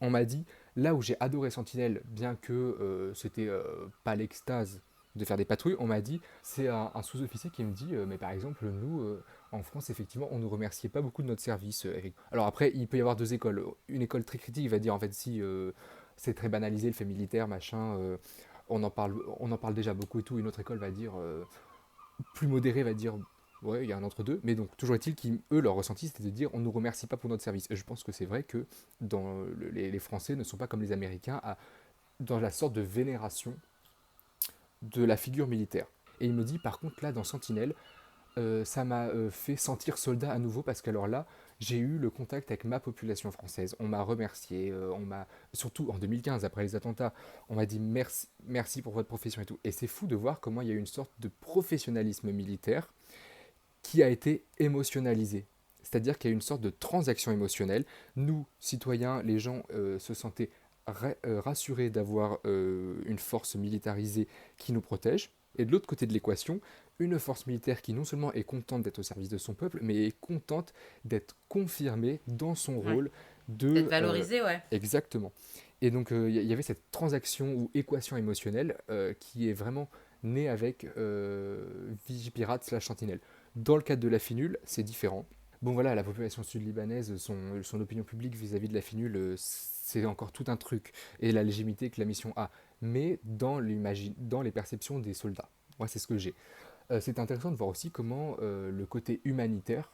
On m'a dit, là où j'ai adoré Sentinelle, bien que c'était pas l'extase de faire des patrouilles, on m'a dit, c'est un sous-officier qui me dit, mais par exemple, nous, en France, effectivement, on ne nous remerciait pas beaucoup de notre service, Eric. Alors après, il peut y avoir deux écoles. Une école très critique va dire, en fait, si c'est très banalisé, le fait militaire, machin, on en parle déjà beaucoup et tout. Une autre école va dire, plus modérée va dire, ouais, il y a un entre-deux. Mais donc, toujours est-il qu'eux, leur ressenti, c'était de dire, on ne nous remercie pas pour notre service. Et je pense que c'est vrai que les Français ne sont pas comme les Américains dans la sorte de vénération de la figure militaire. Et il me dit, par contre, là, dans Sentinelle, ça m'a fait sentir soldat à nouveau parce qu'alors là, j'ai eu le contact avec ma population française. On m'a remercié, on m'a surtout en 2015 après les attentats, on m'a dit merci, merci pour votre profession et tout. Et c'est fou de voir comment il y a eu une sorte de professionnalisme militaire qui a été émotionnalisé. C'est-à-dire qu'il y a eu une sorte de transaction émotionnelle. Nous, citoyens, les gens se sentaient rassurés d'avoir une force militarisée qui nous protège. Et de l'autre côté de l'équation, une force militaire qui non seulement est contente d'être au service de son peuple, mais est contente d'être confirmée dans son Ouais. rôle D'être de... valorisé, ouais. exactement. Et donc y avait cette transaction ou équation émotionnelle qui est vraiment née avec Vigipirate slash Sentinelle. Dans le cadre de la finule, c'est différent. Bon voilà, la population sud-libanaise, son opinion publique vis-à-vis de la finule, c'est encore tout un truc, et la légitimité que la mission a, mais dans les perceptions des soldats. Moi, c'est ce que j'ai. C'est intéressant de voir aussi comment le côté humanitaire,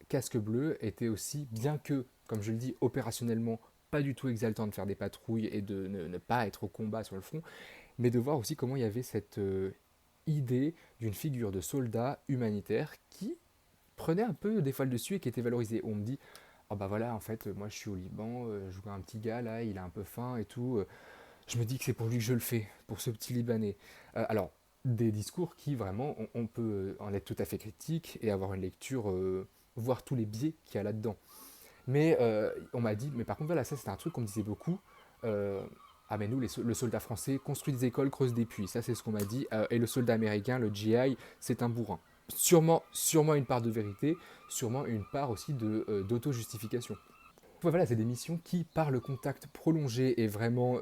Casque Bleu, était aussi, bien que, comme je le dis, opérationnellement, pas du tout exaltant de faire des patrouilles et de ne pas être au combat sur le front, mais de voir aussi comment il y avait cette idée d'une figure de soldat humanitaire qui prenait un peu des fois le dessus et qui était valorisé. On me dit, oh bah voilà, en fait, moi je suis au Liban, je vois un petit gars là, il a un peu faim et tout. Je me dis que c'est pour lui que je le fais, pour ce petit Libanais. Alors, des discours qui vraiment, on peut en être tout à fait critique et avoir une lecture, voir tous les biais qu'il y a là-dedans. Mais on m'a dit, mais par contre, voilà, ça c'était un truc qu'on me disait beaucoup. euh, ah mais nous, le soldat français construit des écoles, creuse des puits, ça c'est ce qu'on m'a dit. Et le soldat américain, le GI, c'est un bourrin. Sûrement une part de vérité, sûrement une part aussi d'auto-justification. Ouais, voilà, c'est des missions qui, par le contact prolongé et vraiment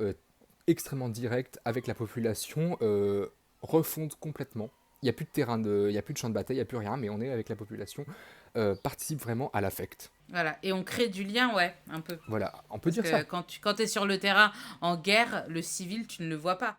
extrêmement direct avec la population, refondent complètement. Il n'y a plus de il y a plus de champ de bataille, il n'y a plus rien, mais on est avec la population, participe vraiment à l'affect. Voilà. Et on crée du lien, ouais, un peu. Voilà, on peut Parce dire que ça. quand tu es sur le terrain en guerre, le civil, tu ne le vois pas.